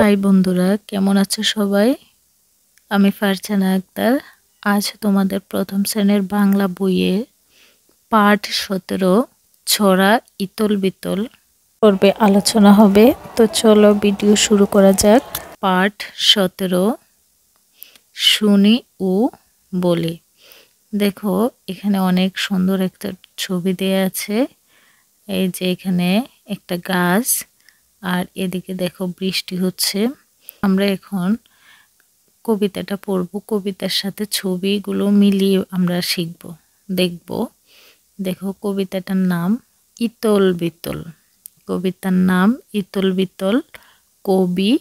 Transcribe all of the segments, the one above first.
High বন্ধুরা, কেমন আছো সবাই? আমি ফারজানা আক্তার। আজ তোমাদের প্রথম শ্রেণীর বাংলা বইয়ে পাঠ 17 ছড়া ইতল বিতল পর্বে আলোচনা হবে। তো চলো ভিডিও শুরু করা যাক। পাঠ 17 শুনি ও বলি। দেখো এখানে অনেক সুন্দর একটা ছবি দেয়া আছে। এই যে এখানে একটা গাছ, আর এদিকে দেখো বৃষ্টি হচ্ছে। আমরা এখন কবিতাটা পড়ব, কবিতার সাথে ছবিগুলো মিলিয়ে আমরা শিখব, দেখব। দেখো কবিতাটার নাম ইতল বিতল। কবিতার নাম ইতল বিতল, কবি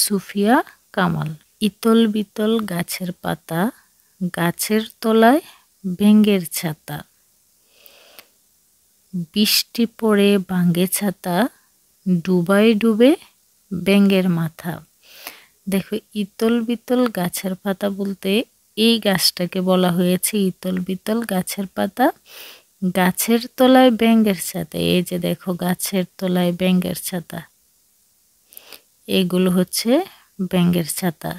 সুফিয়া কামাল। ইতল বিতল গাছের পাতা, গাছের তলায় ব্যাঙের ছাতা, বৃষ্টি পড়ে ভাঙে ছাতা, ডুবায় ডুবে ব্যাঙের মাথা। দেখো ইতল বিতল গাছের পাতা বলতে এই গাছটাকে বলা হয়েছে ইতল বিতল গাছের পাতা, গাছের তলায় ব্যাঙের ছাতা। এই যে দেখো গাছের তলায় ব্যাঙের ছাতা, এগুলো হচ্ছে ব্যাঙের ছাতা।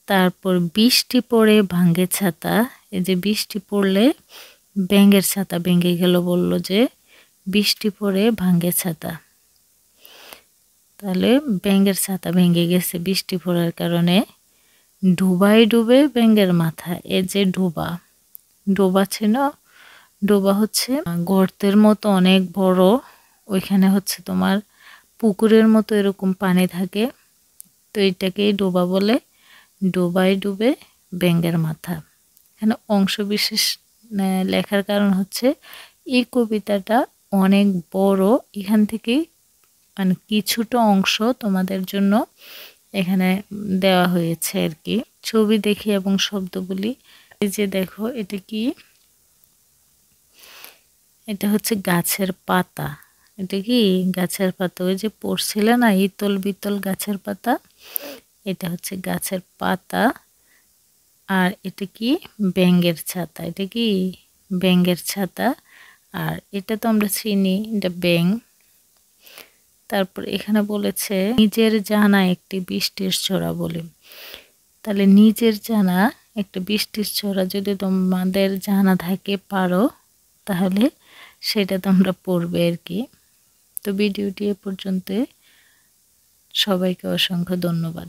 তারপর বৃষ্টি পড়ে ভাঙে ছাতা, এই যে বৃষ্টি পড়লে ব্যাঙের ছাতা ভেঙে গেল, বলল যে বৃষ্টি পড়ে ভাঙে ছাতা। তাহলে ব্যাঙের ছাতা ভেঙে গেছে বৃষ্টি পড়ার কারণে। ডুবায় ডুবে ব্যাঙের মাথা, এ যে ডোবা, ডোবা ছিল, ডোবা হচ্ছে গর্তের মতো অনেক বড়, ওইখানে হচ্ছে তোমার পুকুরের মতো এরকম পানি থাকে, তো এটাকেই ডোবা বলে। ডোবায় ডুবে ব্যাঙের মাথা। এখানে অংশ বিশেষ লেখার কারণ হচ্ছে এই কবিতাটা অনেক বড়, এখান থেকে মানে কিছুটা অংশ তোমাদের জন্য এখানে দেওয়া হয়েছে আর কি। ছবি দেখি এবং শব্দ বলি। এই যে দেখো এটা কি, এটা হচ্ছে গাছের পাতা। এটা কি গাছের পাতা, ওই যে পড়ছিলে না ইতল বিতল গাছের পাতা, এটা হচ্ছে গাছের পাতা। আর এটা কি ব্যাঙের ছাতা, এটা কি ব্যাঙের ছাতা। আর এটা তো আমরা চিনি, এটা ব্যাঙ। তারপর এখানে বলেছে নিজের জানা একটি বৃষ্টির ছড়া বলে। তাহলে নিজের জানা একটা বৃষ্টির ছড়া যদি তোমাদের জানা থাকে, পারো, তাহলে সেটা তোমরা পড়বে আর কি। তো ভিডিওটি এ পর্যন্ত, সবাইকে অসংখ্য ধন্যবাদ।